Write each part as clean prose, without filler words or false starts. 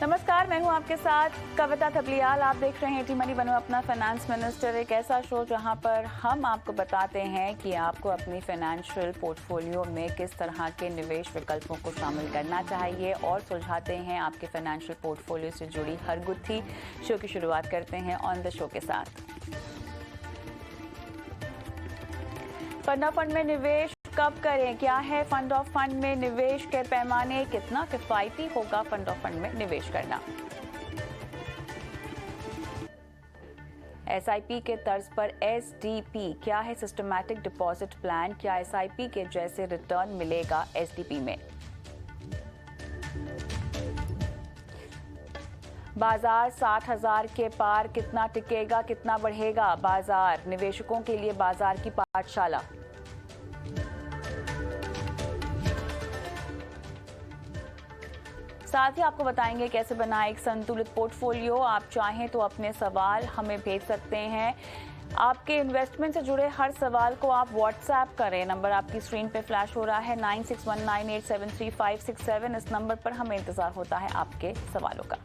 नमस्कार, मैं हूं आपके साथ कविता थपलियाल। आप देख रहे हैं टी मनी बनो अपना फाइनेंस मिनिस्टर, एक ऐसा शो जहां पर हम आपको बताते हैं कि आपको अपनी फाइनेंशियल पोर्टफोलियो में किस तरह के निवेश विकल्पों को शामिल करना चाहिए और सुलझाते हैं आपके फाइनेंशियल पोर्टफोलियो से जुड़ी हर गुत्थी। शो की शुरुआत करते हैं ऑन द शो के साथ। फंड ऑफ फंड में निवेश कब करें, क्या है फंड ऑफ फंड में निवेश के पैमाने, कितना किफायती होगा फंड ऑफ फंड में निवेश करना। एसआईपी के तर्ज पर एसडीपी क्या है, सिस्टमैटिक डिपॉजिट प्लान, क्या एसआईपी के जैसे रिटर्न मिलेगा एसडीपी में। बाजार 60,000 के पार कितना टिकेगा, कितना बढ़ेगा बाजार, निवेशकों के लिए बाजार की पाठशाला। साथ ही आपको बताएंगे कैसे बनाएं एक संतुलित पोर्टफोलियो। आप चाहें तो अपने सवाल हमें भेज सकते हैं। आपके इन्वेस्टमेंट से जुड़े हर सवाल को आप व्हाट्सएप करें। नंबर आपकी स्क्रीन पे फ्लैश हो रहा है 9619873567। इस नंबर पर हमें इंतजार होता है आपके सवालों का।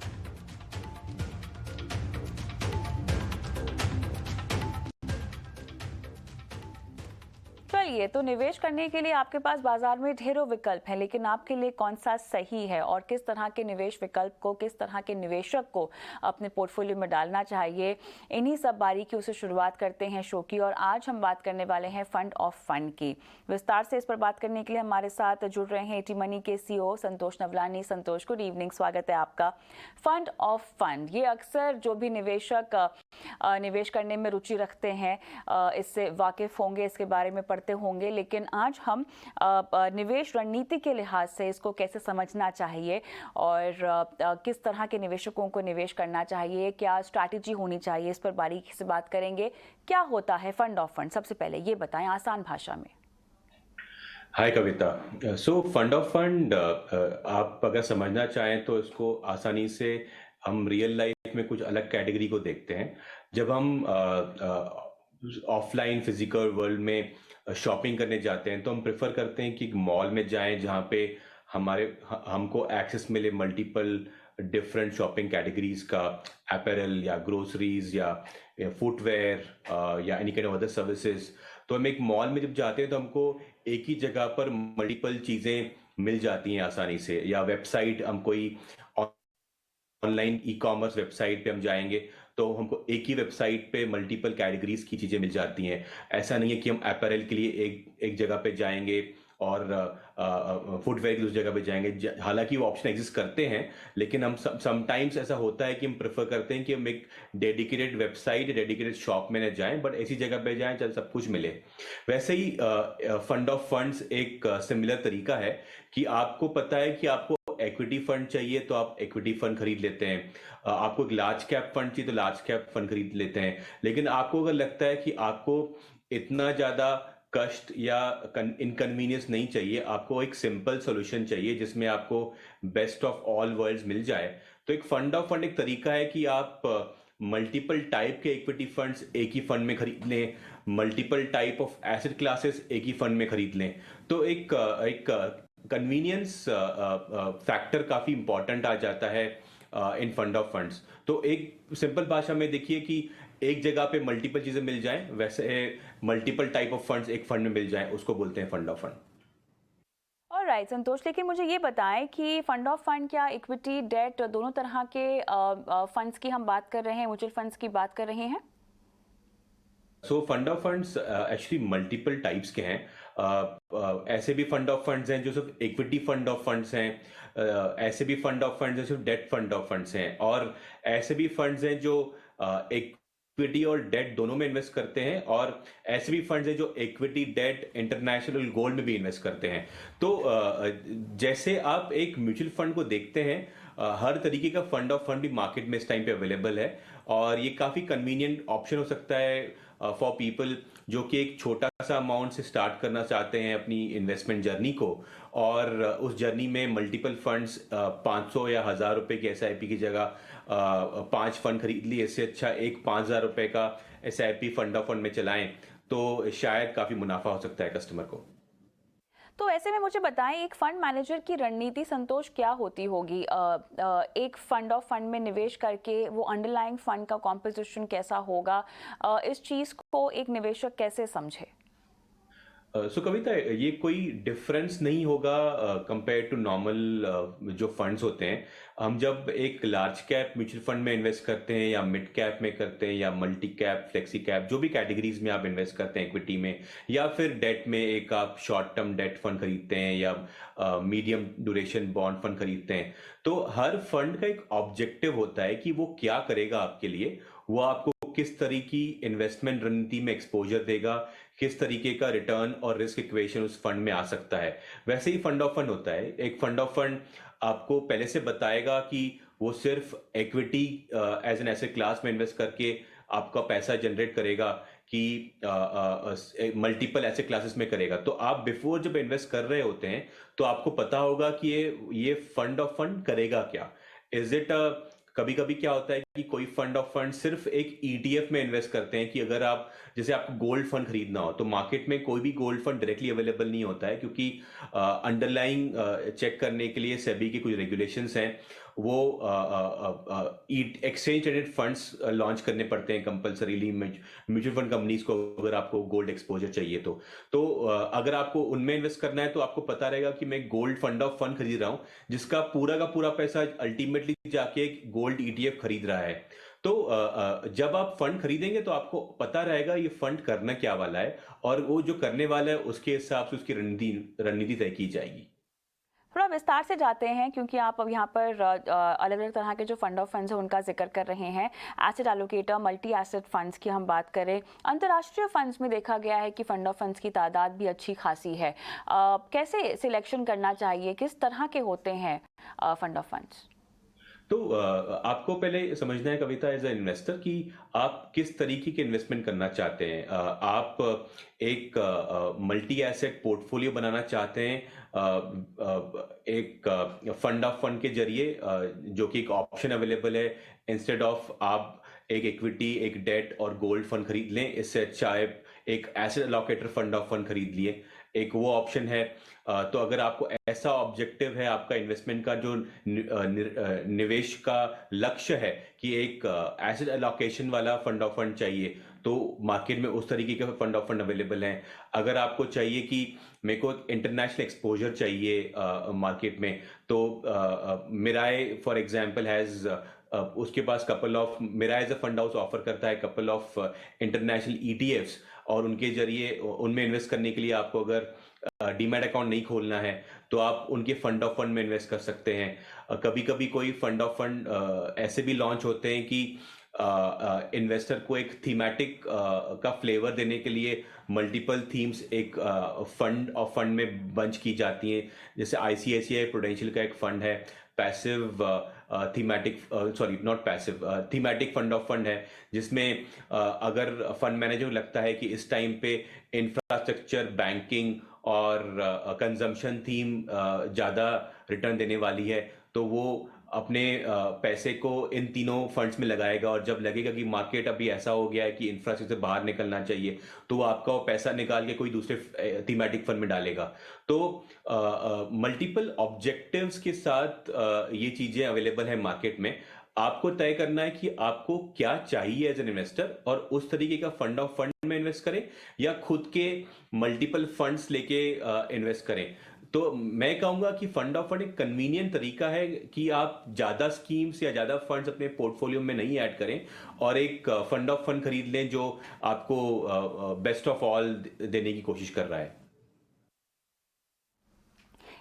चलिए, तो निवेश करने के लिए आपके पास बाजार में ढेरों विकल्प हैं, लेकिन आपके लिए कौन सा सही है और किस तरह के निवेश विकल्प को, किस तरह के निवेशक को अपने पोर्टफोलियो में डालना चाहिए, इन्हीं सब बारीकियों से शुरुआत करते हैं शो की। और आज हम बात करने वाले हैं फंड ऑफ फंड की। विस्तार से इस पर बात करने के लिए हमारे साथ जुड़ रहे हैं टी मनी के सीईओ संतोष नवलानी। संतोष, गुड इवनिंग, स्वागत है आपका। फंड ऑफ फंड, ये अक्सर जो भी निवेशक निवेश करने में रुचि रखते हैं इससे वाकिफ होंगे, इसके बारे में पढ़ते होंगे, लेकिन आज हम निवेश रणनीति के लिहाज से इसको कैसे समझना चाहिए और किस तरह के निवेशकों को निवेश करना चाहिए, क्या स्ट्रैटेजी होनी चाहिए, इस पर बारीकी से बात करेंगे। क्या होता है फंड ऑफ फंड, सबसे पहले ये बताएं आसान भाषा में। हाय कविता। सो फंड ऑफ फंड आप अगर समझना चाहें तो इसको आसानी से हम रियल लाइफ में कुछ अलग कैटेगरी को देखते हैं। जब हम ऑफलाइन फिजिकल वर्ल्ड में शॉपिंग करने जाते हैं तो हम प्रेफर करते हैं कि मॉल में जाएं जहां पे हमको एक्सेस मिले मल्टीपल डिफरेंट शॉपिंग कैटेगरीज का, अपैरल या ग्रोसरीज या फुटवेयर या any kind of other services. तो हम एक मॉल में जब जाते हैं तो हमको एक ही जगह पर मल्टीपल चीजें मिल जाती हैं आसानी से, या वेबसाइट, हम कोई ऑनलाइन ई कॉमर्स वेबसाइट पे हम जाएंगे तो हमको एक ही वेबसाइट पे मल्टीपल कैटेगरीज की चीजें मिल जाती हैं। ऐसा नहीं है कि हम अपैरल के लिए एक जगह पे जाएंगे और फुटवेयर की उस जगह पे जाएंगे। हालांकि वो ऑप्शन एग्जिस्ट करते हैं, लेकिन हम समटाइम्स ऐसा होता है कि हम प्रेफर करते हैं कि हम एक डेडिकेटेड वेबसाइट, डेडिकेटेड शॉप में न जाएं, बट ऐसी जगह पे जाएं जहाँ सब कुछ मिले। वैसे ही फंड ऑफ फंड्स एक सिमिलर तरीका है कि आपको पता है कि आपको इक्विटी फंड चाहिए तो आप इक्विटी फंड खरीद लेते हैं, आपको एक लार्ज कैप फंड चाहिए तो लार्ज कैप फंड खरीद लेते हैं। लेकिन आपको अगर लगता है कि आपको इतना ज्यादा कष्ट या इनकन्वीनियंस नहीं चाहिए, आपको एक सिंपल सॉल्यूशन चाहिए जिसमें आपको बेस्ट ऑफ ऑल वर्ल्ड्स मिल जाए, तो एक फंड ऑफ फंड एक तरीका है कि आप मल्टीपल टाइप के इक्विटी फंड्स एक ही फंड में खरीद लें, multiple type of asset classes एक ही फंड में खरीद लें। तो एक कन्वीनियंस फैक्टर काफी इंपॉर्टेंट आ जाता है इन फंड ऑफ फंड्स। तो एक सिंपल भाषा में देखिए कि एक जगह पे मल्टीपल चीजें मिल जाएं, वैसे मल्टीपल टाइप ऑफ फंड्स एक फंड में मिल जाएं, उसको बोलते हैं फंड ऑफ फंड। ऑलराइट संतोष, लेकिन मुझे ये बताएं कि फंड ऑफ फंड क्या इक्विटी, डेट, दोनों तरह के फंड्स की हम बात कर रहे हैं, म्यूचुअल फंड्स की बात कर रहे हैं? So fund of funds actually multiple types के हैं। ऐसे भी फंड ऑफ फंड्स हैं जो सिर्फ इक्विटी फंड ऑफ फंड्स हैं, ऐसे भी फंड ऑफ फंड्स हैं सिर्फ डेट फंड ऑफ फंड्स हैं, और ऐसे भी फंड्स हैं जो इक्विटी और डेट दोनों में इन्वेस्ट करते हैं, और ऐसे भी फंड्स हैं जो इक्विटी, डेट, इंटरनेशनल गोल्ड में भी इन्वेस्ट करते हैं। तो जैसे आप एक म्यूचुअल फंड को देखते हैं, हर तरीके का फंड ऑफ फंड भी मार्केट में इस टाइम पे अवेलेबल है, और ये काफी कन्वीनियंट ऑप्शन हो सकता है फॉर पीपल जो कि एक छोटा सा अमाउंट से स्टार्ट करना चाहते हैं अपनी इन्वेस्टमेंट जर्नी को, और उस जर्नी में मल्टीपल फंड्स 500 या 1000 रुपए की एसआईपी की जगह 5 फंड खरीद लिए, इससे अच्छा एक 5000 रुपए का एसआईपी फंड ऑफ फंड में चलाएं तो शायद काफी मुनाफा हो सकता है कस्टमर को। तो ऐसे में मुझे बताएं, एक फंड मैनेजर की रणनीति संतोष क्या होती होगी? एक फंड ऑफ फंड में निवेश करके वो अंडरलाइंग फंड का कॉम्पोजिशन कैसा होगा? इस चीज को एक निवेशक कैसे समझे? सो कविता, ये कोई डिफरेंस नहीं होगा कंपेयर टू नॉर्मल जो फंड्स होते हैं। हम जब एक लार्ज कैप म्यूचुअल फंड में इन्वेस्ट करते हैं या मिड कैप में करते हैं या मल्टी कैप फ्लेक्सी कैप, जो भी कैटेगरीज में आप इन्वेस्ट करते हैं इक्विटी में, या फिर डेट में एक आप शॉर्ट टर्म डेट फंड खरीदते हैं या मीडियम ड्यूरेशन बॉन्ड फंड खरीदते हैं, तो हर फंड का एक ऑब्जेक्टिव होता है कि वो क्या करेगा आपके लिए। वो आपको किस तरह की इन्वेस्टमेंट रणनीति में एक्सपोजर देगा, किस तरीके का रिटर्न और रिस्क इक्वेशन उस फंड में आ सकता है। वैसे ही फंड ऑफ फंड होता है। एक फंड ऑफ फंड आपको पहले से बताएगा कि वो सिर्फ equity as an asset class में इन्वेस्ट करके आपका पैसा जनरेट करेगा कि मल्टीपल एसेट क्लासेस में करेगा। तो आप बिफोर जब इन्वेस्ट कर रहे होते हैं तो आपको पता होगा कि ये फंड ऑफ फंड करेगा क्या। इज इट कभी कभी क्या होता है कि कोई फंड ऑफ फंड सिर्फ एक ईटीएफ में इन्वेस्ट करते हैं कि अगर आप, जैसे आपको गोल्ड फंड खरीदना हो तो मार्केट में कोई भी गोल्ड फंड डायरेक्टली अवेलेबल नहीं होता है, क्योंकि अंडरलाइंग चेक करने के लिए सेबी के कुछ रेगुलेशंस हैं। वो एक्सचेंज ट्रेडेड फंड्स लॉन्च करने पड़ते हैं कंपलसरीली म्यूचुअल फंड कंपनीज को, अगर आपको गोल्ड एक्सपोजर चाहिए तो अगर आपको उनमें इन्वेस्ट करना है तो आपको पता रहेगा कि मैं गोल्ड फंड ऑफ फंड खरीद रहा हूं, जिसका पूरा का पूरा पैसा अल्टीमेटली जाके एक गोल्ड ईटीएफ खरीद रहा है। तो जब आप फंड खरीदेंगे तो आपको पता रहेगा ये फंड करना क्या वाला है, और वो जो करने वाला है उसके हिसाब से उसकी रणनीति तय की जाएगी। थोड़ा विस्तार से जाते हैं, क्योंकि आप अब यहाँ पर अलग अलग तरह के जो फंड ऑफ फंड्स हैं उनका जिक्र कर रहे हैं। Asset allocator, multi asset funds की हम बात करें, अंतर्राष्ट्रीय फंड्स में देखा गया है कि फंड ऑफ फंड्स की तादाद भी अच्छी खासी है। कैसे सिलेक्शन करना चाहिए, किस तरह के होते हैं फंड ऑफ फंड्स? तो आपको पहले समझना है कविता, एज ए इन्वेस्टर, कि आप किस तरीके के इन्वेस्टमेंट करना चाहते हैं। आप एक मल्टी एसेट पोर्टफोलियो बनाना चाहते हैं एक फंड ऑफ फंड के जरिए, जो कि एक ऑप्शन अवेलेबल है। इंस्टेड ऑफ आप एक इक्विटी, एक डेट और गोल्ड फंड खरीद लें, इससे अच्छा है एक asset allocator fund of fund खरीद लिए, एक वो ऑप्शन है। तो अगर आपको ऐसा ऑब्जेक्टिव है, आपका इन्वेस्टमेंट का जो निवेश का लक्ष्य है कि एक एसेट एलोकेशन वाला फंड ऑफ फंड चाहिए, तो मार्केट में उस तरीके के फंड ऑफ फंड अवेलेबल हैं। अगर आपको चाहिए कि मेरे को इंटरनेशनल एक्सपोजर चाहिए मार्केट में, तो मिराय फॉर एग्जांपल हैज उसके पास couple of, Mirae as a fund house offer करता है कपल ऑफ इंटरनेशनल ईटीएफ्स, और उनके जरिए उनमें इन्वेस्ट करने के लिए आपको अगर डीमैट अकाउंट नहीं खोलना है तो आप उनके फंड ऑफ फंड में इन्वेस्ट कर सकते हैं। कभी कभी कोई फंड ऑफ फंड ऐसे भी लॉन्च होते हैं कि इन्वेस्टर को एक थीमेटिक का फ्लेवर देने के लिए मल्टीपल थीम्स एक फंड ऑफ फंड में बंच की जाती हैं। जैसे आईसीआईसीआई प्रूडेंशियल का एक फंड है, passive thematic, sorry not passive, thematic fund of fund है, जिसमें अगर फंड मैनेजर को लगता है कि इस टाइम पे इंफ्रास्ट्रक्चर, बैंकिंग और कंजम्पशन थीम ज़्यादा रिटर्न देने वाली है, तो वो अपने पैसे को इन तीनों फंड्स में लगाएगा, और जब लगेगा कि मार्केट अभी ऐसा हो गया है कि इंफ्रास्ट्रक्चर से बाहर निकलना चाहिए, तो वो आपका वो पैसा निकाल के कोई दूसरे थीमेटिक फंड में डालेगा। तो मल्टीपल ऑब्जेक्टिव्स के साथ ये चीजें अवेलेबल है मार्केट में। आपको तय करना है कि आपको क्या चाहिए एज एन इन्वेस्टर, और उस तरीके का फंड ऑफ फंड में इन्वेस्ट करें या खुद के मल्टीपल फंड्स लेके इन्वेस्ट करें। तो मैं कहूंगा कि फंड ऑफ फंड एक कन्वीनियंट तरीका है कि आप ज्यादा स्कीम्स या ज्यादा फंड्स अपने पोर्टफोलियो में नहीं ऐड करें, और एक फंड ऑफ फंड खरीद लें जो आपको बेस्ट ऑफ ऑल देने की कोशिश कर रहा है।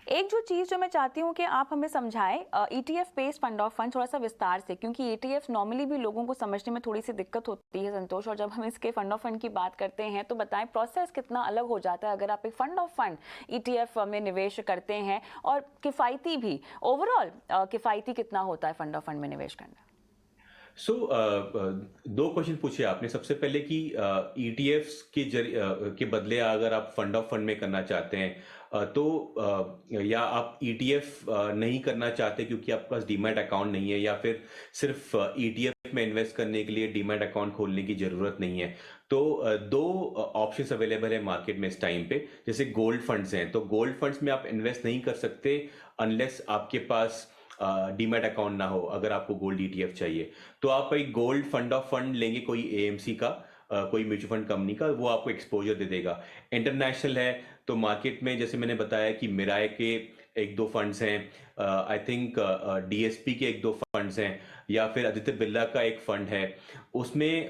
एक जो चीज़ जो मैं चाहती हूँ कि आप हमें समझाएं, ETF based fund of fund थोड़ा सा विस्तार से, क्योंकि ईटीएफ नॉर्मली भी लोगों को समझने में थोड़ी सी दिक्कत होती है संतोष, और जब हम इसके फंड ऑफ फंड की बात करते हैं तो बताएं प्रोसेस कितना अलग हो जाता है अगर आप एक फंड ऑफ फंड ईटीएफ में निवेश करते हैं, और किफ़ायती भी, ओवरऑल किफ़ायती कितना होता है फंड ऑफ फंड में निवेश करना? सो दो क्वेश्चन पूछे आपने। सबसे पहले कि ईटीएफ्स के बदले अगर आप फंड ऑफ फंड में करना चाहते हैं, या आप ईटीएफ नहीं करना चाहते क्योंकि आपके पास डीमैट अकाउंट नहीं है, या फिर सिर्फ ईटीएफ में इन्वेस्ट करने के लिए डीमैट अकाउंट खोलने की जरूरत नहीं है। तो दो ऑप्शंस अवेलेबल है मार्केट में इस टाइम पे। जैसे गोल्ड फंड्स हैं, तो गोल्ड फंड्स में आप इन्वेस्ट नहीं कर सकते अनलेस आपके पास डीमैट अकाउंट ना हो। अगर आपको गोल्ड ईटीएफ चाहिए तो आप एक गोल्ड फंड ऑफ फंड लेंगे कोई एएमसी का, कोई म्यूचुअल फंड कंपनी का, वो आपको एक्सपोजर दे देगा। इंटरनेशनल है तो मार्केट में जैसे मैंने बताया कि मिराय के एक दो फंड्स हैं, आई थिंक डीएसपी के एक दो फंड्स हैं, या फिर आदित्य बिरला का एक फंड है। उसमें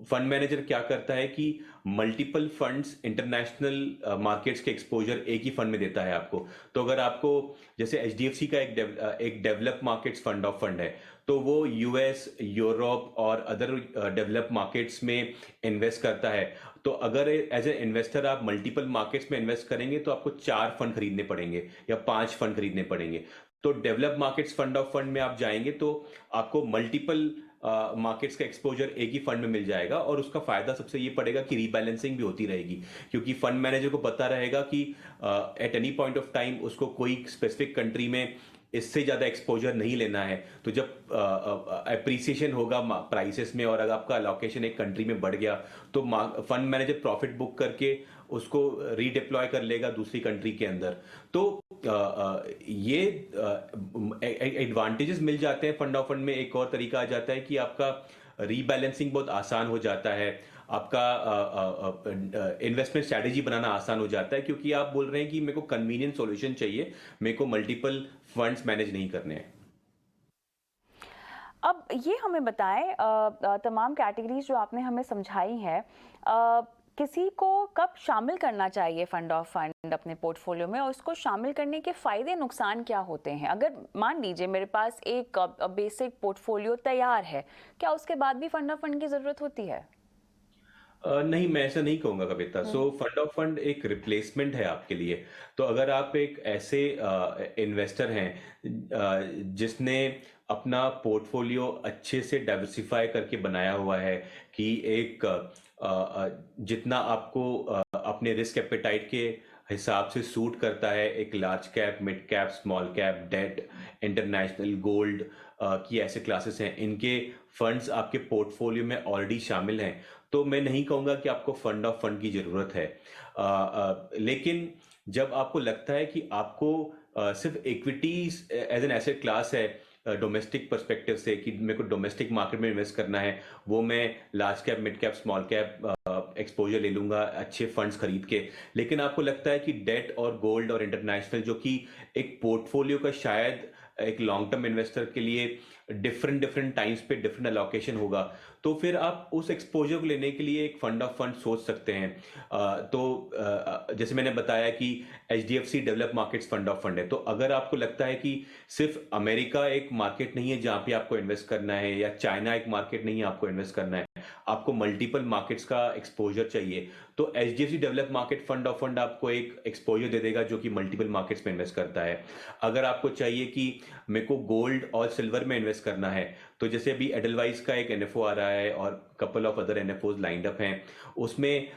फंड मैनेजर क्या करता है कि मल्टीपल फंड्स इंटरनेशनल मार्केट्स के एक्सपोजर एक ही फंड में देता है आपको। तो अगर आपको जैसे एचडीएफसी का एक develop markets fund of fund है, तो वो यूएस, यूरोप और अदर डेवलप मार्केट्स में इन्वेस्ट करता है। तो अगर एज ए इन्वेस्टर आप मल्टीपल मार्केट्स में इन्वेस्ट करेंगे तो आपको 4 फंड खरीदने पड़ेंगे या 5 फंड खरीदने पड़ेंगे। तो develop markets fund of fund में आप जाएंगे तो आपको मल्टीपल मार्केट्स का एक्सपोजर एक ही फंड में मिल जाएगा, और उसका फायदा सबसे ये पड़ेगा कि रीबैलेंसिंग भी होती रहेगी, क्योंकि फंड मैनेजर को पता रहेगा कि at any point of time उसको कोई स्पेसिफिक कंट्री में इससे ज्यादा एक्सपोजर नहीं लेना है। तो जब अप्रिसिएशन होगा प्राइसेस में और अगर आपका अलोकेशन एक कंट्री में बढ़ गया तो फंड मैनेजर प्रॉफिट बुक करके उसको रीडिप्लॉय कर लेगा दूसरी कंट्री के अंदर। तो ये एडवांटेजेस मिल जाते हैं फंड ऑफ फंड में। एक और तरीका आ जाता है कि आपका रीबैलेंसिंग बहुत आसान हो जाता है, आपका इन्वेस्टमेंट स्ट्रैटेजी बनाना आसान हो जाता है, क्योंकि आप बोल रहे हैं कि मेरे को कन्वीनियंट सॉल्यूशन चाहिए, मेरे को मल्टीपल फंड्स मैनेज नहीं करने हैं। अब ये हमें बताएं, तमाम कैटेगरीज जो आपने हमें समझाई हैं, किसी को कब शामिल करना चाहिए फंड ऑफ फंड अपने पोर्टफोलियो में, और उसको शामिल करने के फायदे नुकसान क्या होते हैं? अगर मान लीजिए मेरे पास एक बेसिक पोर्टफोलियो तैयार है, क्या उसके बाद भी फंड ऑफ फंड की जरूरत होती है? नहीं, मैं ऐसा नहीं कहूंगा कविता। सो फंड ऑफ फंड एक रिप्लेसमेंट है आपके लिए। तो अगर आप एक ऐसे इन्वेस्टर हैं जिसने अपना पोर्टफोलियो अच्छे से डाइवर्सिफाई करके बनाया हुआ है कि एक जितना आपको अपने रिस्क एपेटाइट के हिसाब से सूट करता है, एक large cap, mid cap, small cap, debt, international, gold की ऐसे क्लासेस हैं, इनके फंड्स आपके पोर्टफोलियो में ऑलरेडी शामिल हैं, तो मैं नहीं कहूंगा कि आपको फंड ऑफ फंड की जरूरत है। लेकिन जब आपको लगता है कि आपको सिर्फ equities as an asset class है डोमेस्टिक पर्सपेक्टिव से, कि मेरे को डोमेस्टिक मार्केट में इन्वेस्ट करना है, वो मैं large cap, mid cap, small cap exposure ले लूंगा अच्छे फंड्स खरीद के। लेकिन आपको लगता है कि डेट और गोल्ड और इंटरनेशनल, जो कि एक पोर्टफोलियो का शायद एक लॉन्ग टर्म इन्वेस्टर के लिए डिफरेंट डिफरेंट टाइम्स पे डिफरेंट अलोकेशन होगा, तो फिर आप उस एक्सपोजर को लेने के लिए एक फंड ऑफ फंड सोच सकते हैं। जैसे मैंने बताया कि HDFC develop markets fund of fund है। तो अगर आपको लगता है कि सिर्फ अमेरिका एक मार्केट नहीं है जहां पे आपको इन्वेस्ट करना है, या चाइना एक मार्केट नहीं है आपको इन्वेस्ट करना है, आपको मल्टीपल मार्केट्स का एक्सपोजर चाहिए, तो HDFC develop market fund of fund आपको एक एक्सपोजर दे देगा जो कि मल्टीपल मार्केट्स में इन्वेस्ट करता है। अगर आपको चाहिए कि मेरे को गोल्ड और सिल्वर में इन्वेस्ट करना है, तो जैसे अभी एडलवाइस का एक एनएफओ आ रहा है और couple of other NFOs lined up हैं, उसमें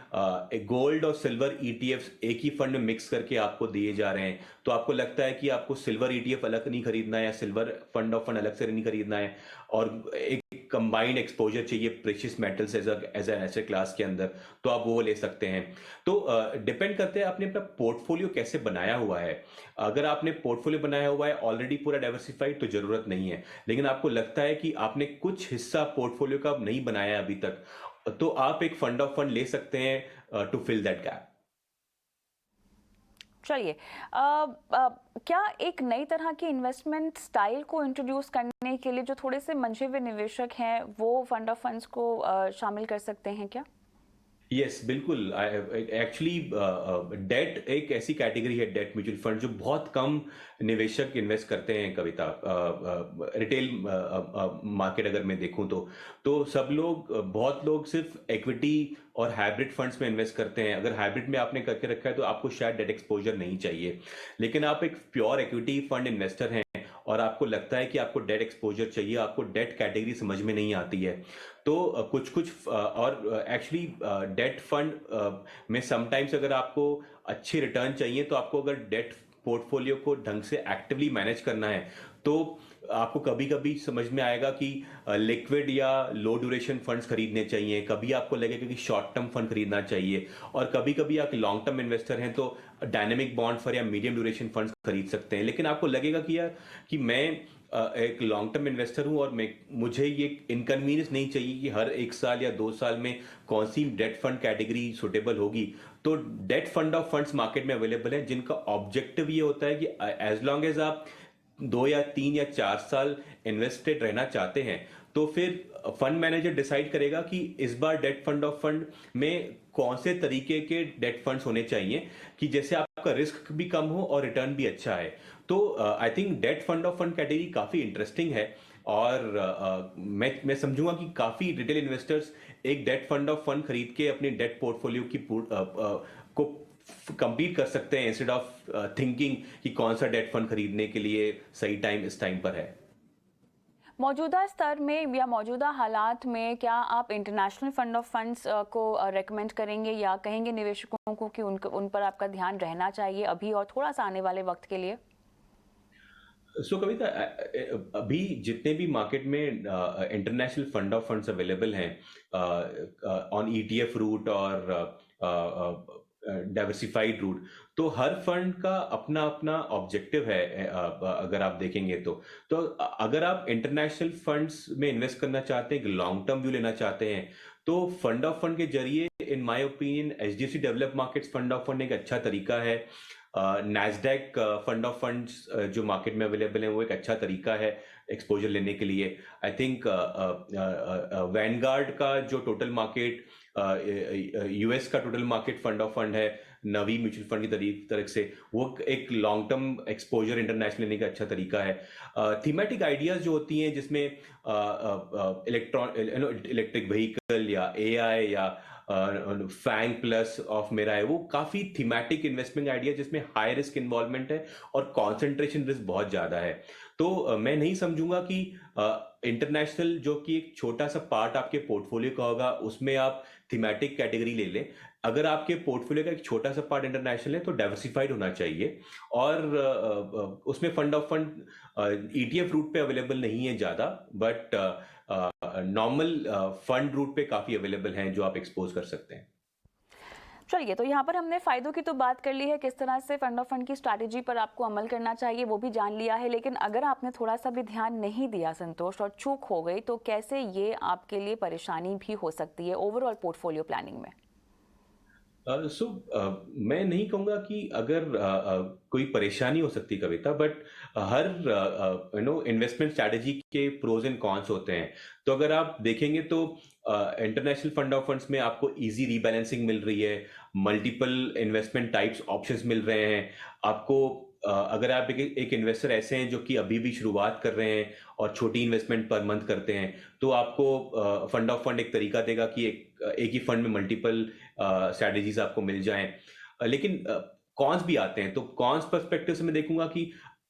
गोल्ड और सिल्वर ईटीएफ एक ही फंड में मिक्स करके आपको दिए जा रहे हैं। तो आपको लगता है कि आपको सिल्वर ईटीएफ अलग नहीं खरीदना है, या सिल्वर फंड ऑफ फंड अलग से नहीं खरीदना है, और एक कंबाइंड एक्सपोजर चाहिए precious metals as an asset class के अंदर, तो आप वो ले सकते हैं। तो डिपेंड करते हैं आपने अपना पोर्टफोलियो कैसे बनाया हुआ है। अगर आपने पोर्टफोलियो बनाया हुआ है ऑलरेडी पूरा डाइवर्सिफाइड, तो जरूरत नहीं है। लेकिन आपको लगता है कि आपने कुछ हिस्सा पोर्टफोलियो का नहीं बनाया है अभी तक, तो आप एक फंड ऑफ फंड ले सकते हैं टू फिल दैट गैप। चलिए, क्या एक नई तरह की इन्वेस्टमेंट स्टाइल को इंट्रोड्यूस करने के लिए जो थोड़े से मंझे हुए निवेशक हैं वो फंड ऑफ फंड्स को शामिल कर सकते हैं क्या? यस, बिल्कुल। एक्चुअली डेट एक ऐसी कैटेगरी है, डेट म्यूचुअल फंड, जो बहुत कम निवेशक इन्वेस्ट करते हैं कविता। रिटेल मार्केट अगर मैं देखूं तो सब लोग, बहुत लोग सिर्फ इक्विटी और हाइब्रिड फंड्स में इन्वेस्ट करते हैं। अगर हाइब्रिड में आपने करके रखा है तो आपको शायद डेट एक्सपोजर नहीं चाहिए। लेकिन आप एक प्योर इक्विटी फंड इन्वेस्टर हैं और आपको लगता है कि आपको डेट एक्सपोजर चाहिए, आपको डेट कैटेगरी समझ में नहीं आती है, तो कुछ कुछ और एक्चुअली डेट फंड में समटाइम्स अगर आपको अच्छे रिटर्न चाहिए, तो आपको अगर डेट पोर्टफोलियो को ढंग से एक्टिवली मैनेज करना है, तो आपको कभी-कभी समझ में आएगा कि लिक्विड या लो ड्यूरेशन फंड्स खरीदने चाहिए, कभी आपको लगेगा कि शॉर्ट टर्म फंड खरीदना चाहिए और कभी-कभी आप लॉन्ग टर्म इन्वेस्टर हैं तो डायनामिक बॉन्ड फंड या मीडियम ड्यूरेशन फंड्स खरीद सकते हैं। लेकिन आपको लगेगा कि यार कि मैं एक लॉन्ग टर्म इन्वेस्टर हूँ और मुझे ये इनकन्वीनियंस नहीं चाहिए कि हर 1 साल या 2 साल में कौन सी डेट फंड कैटेगरी सुटेबल होगी। तो debt fund of funds market में अवेलेबल हैं जिनका ऑब्जेक्टिव ये होता है कि एज लॉन्ग एज आप 2 या 3 या 4 साल इन्वेस्टेड रहना चाहते हैं तो फिर फंड मैनेजर डिसाइड करेगा कि इस बार डेट फंड ऑफ फंड में कौन से तरीके के डेट फंड्स होने चाहिए कि जैसे आपका रिस्क भी कम हो और रिटर्न भी अच्छा है। तो I think debt fund of fund category काफी इंटरेस्टिंग है और मैं समझूंगा कि काफी रिटेल इन्वेस्टर्स एक डेट फंड ऑफ फंड खरीद के अपनी डेट पोर्टफोलियो की को कंप्लीट कर सकते हैं इंस्टेड ऑफ थिंकिंग कि कौन सा डेट फंड खरीदने के लिए सही टाइम इस टाइम पर है। मौजूदा स्तर में या मौजूदा हालात में क्या आप इंटरनेशनल फंड ऑफ फंड्स को रेकमेंड करेंगे या कहेंगे निवेशकों को कि उन पर आपका ध्यान रहना चाहिए अभी और थोड़ा सा आने वाले वक्त के लिए? सो कविता, अभी जितने भी मार्केट में international fund of funds available हैं ऑन ईटीएफ रूट और डाइवर्सिफाइड रूट, तो हर फंड का अपना अपना ऑब्जेक्टिव है। अगर आप देखेंगे तो अगर आप इंटरनेशनल फंड्स में इन्वेस्ट करना चाहते हैं, लॉन्ग टर्म व्यू लेना चाहते हैं, तो फंड ऑफ फंड के जरिए in my opinion HDFC develop markets fund of fund एक अच्छा तरीका है। नैस्डैक फंड ऑफ फंड्स जो मार्केट में अवेलेबल है वो एक अच्छा तरीका है एक्सपोजर लेने के लिए। आई थिंक वैनगार्ड का जो टोटल मार्केट यूएस का total market fund of fund है नवी म्यूचुअल फंड की तरह से, वो एक लॉन्ग टर्म एक्सपोजर इंटरनेशनल लेने का अच्छा तरीका है। थीमेटिक आइडियाज जो होती हैं जिसमें इलेक्ट्रिक व्हीकल या एआई या फैंग प्लस ऑफ मेरा है, वो काफी थीमेटिक इन्वेस्टमेंट आइडिया जिसमें हाई रिस्क इन्वॉल्वमेंट है और कॉन्सेंट्रेशन रिस्क बहुत ज्यादा है। तो मैं नहीं समझूंगा कि इंटरनेशनल जो कि एक छोटा सा पार्ट आपके पोर्टफोलियो का होगा उसमें आप थीमेटिक कैटेगरी ले लें। अगर आपके पोर्टफोलियो का एक छोटा सा पार्ट इंटरनेशनल है तो डाइवर्सिफाइड होना चाहिए और उसमें fund of fund ETF route पे अवेलेबल नहीं है ज्यादा, बट नॉर्मल फंड रूट पे काफी अवेलेबल हैं जो आप एक्सपोज कर सकते हैं। चलिए, तो यहाँ पर हमने फ़ायदों की तो बात कर ली है, किस तरह से फंड ऑफ फंड की स्ट्रैटेजी पर आपको अमल करना चाहिए वो भी जान लिया है, लेकिन अगर आपने थोड़ा सा भी ध्यान नहीं दिया संतोष और चूक हो गई तो कैसे ये आपके लिए परेशानी भी हो सकती है ओवरऑल पोर्टफोलियो प्लानिंग में? मैं नहीं कहूंगा कि अगर कोई परेशानी हो सकती कविता, बट हर इन्वेस्टमेंट स्ट्रैटेजी के प्रोज एंड कॉन्स होते हैं। तो अगर आप देखेंगे तो इंटरनेशनल फंड ऑफ फंड्स में आपको इजी रीबैलेंसिंग मिल रही है, मल्टीपल इन्वेस्टमेंट टाइप्स ऑप्शंस मिल रहे हैं आपको। अगर आप एक इन्वेस्टर ऐसे हैं जो कि अभी भी शुरुआत कर रहे हैं और छोटी इन्वेस्टमेंट पर मंथ करते हैं, तो आपको फंड ऑफ फंड एक तरीका देगा कि एक ही फंड में मल्टीपल स्ट्रैटेजीज आपको मिल जाएं। लेकिन कॉन्स भी आते हैं, तो कॉन्स पर्सपेक्टिव से मैं देखूंगा कि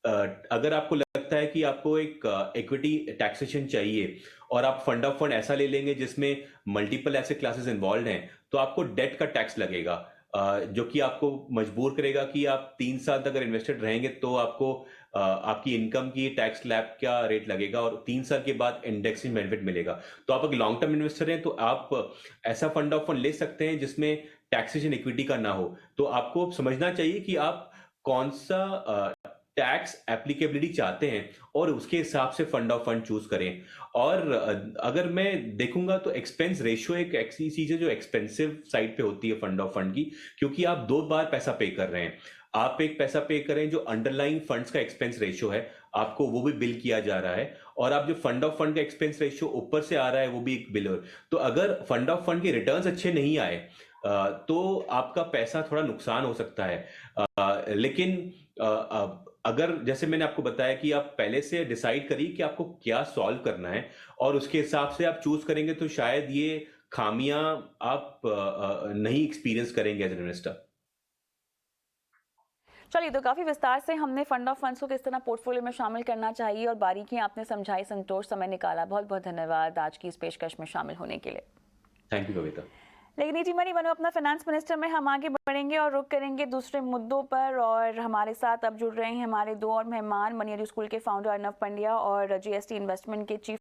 अगर आपको लगता है कि आपको एक इक्विटी टैक्सेशन चाहिए और आप फंड ऑफ फंड ऐसा ले लेंगे जिसमें मल्टीपल एसेट क्लासेस इन्वॉल्व हैं, तो आपको डेट का टैक्स लगेगा जो कि आपको मजबूर करेगा कि आप 3 साल तक अगर इन्वेस्टेड रहेंगे तो आपको आपकी इनकम की टैक्स स्लैब का रेट लगेगा और 3 साल के बाद इंडेक्सिंग बेनिफिट मिलेगा। तो आप अगर लॉन्ग टर्म इन्वेस्टर हैं तो आप ऐसा फंड ऑफ फंड ले सकते हैं जिसमें टैक्सेशन इक्विटी का ना हो। तो आपको समझना चाहिए कि आप कौन सा टैक्स एप्लीकेबिलिटी चाहते हैं और उसके हिसाब से फंड ऑफ फंड चूज करें। और अगर मैं देखूंगा तो एक्सपेंस रेशियो एक ऐसी चीज है जो एक्सपेंसिव साइड पे होती है फंड ऑफ फंड की, क्योंकि आप 2 बार पैसा पे कर रहे हैं। आप एक पैसा पे करें जो अंडरलाइंग फंड्स का एक्सपेंस रेशियो है, आपको वो भी बिल किया जा रहा है, और आप जो फंड ऑफ फंड का एक्सपेंस रेशियो ऊपर से आ रहा है वो भी एक बिल। तो अगर फंड ऑफ फंड के रिटर्न्स अच्छे नहीं आए तो आपका पैसा थोड़ा नुकसान हो सकता है। लेकिन अगर जैसे मैंने आपको बताया कि आप पहले से डिसाइड करिए कि आपको क्या सॉल्व करना है और उसके हिसाब से आप चूज करेंगे तो शायद ये खामियां आप नहीं एक्सपीरियंस करेंगे एज एन इन्वेस्टर। चलिए, तो काफ़ी विस्तार से हमने फंड ऑफ फंड्स को किस तरह पोर्टफोलियो में शामिल करना चाहिए और बारीकियां आपने समझाई संतोष, समय निकाला, बहुत बहुत धन्यवाद आज की इस पेशकश में शामिल होने के लिए। थैंक यू कविता। लेकिन ईटी मनी बनो अपना फाइनेंस मिनिस्टर में हम आगे बढ़ेंगे और रुक करेंगे दूसरे मुद्दों पर। और हमारे साथ अब जुड़ रहे हैं हमारे दो और मेहमान, मनियरी स्कूल के फाउंडर अर्नव पंड्या और जीएसटी इन्वेस्टमेंट के चीफ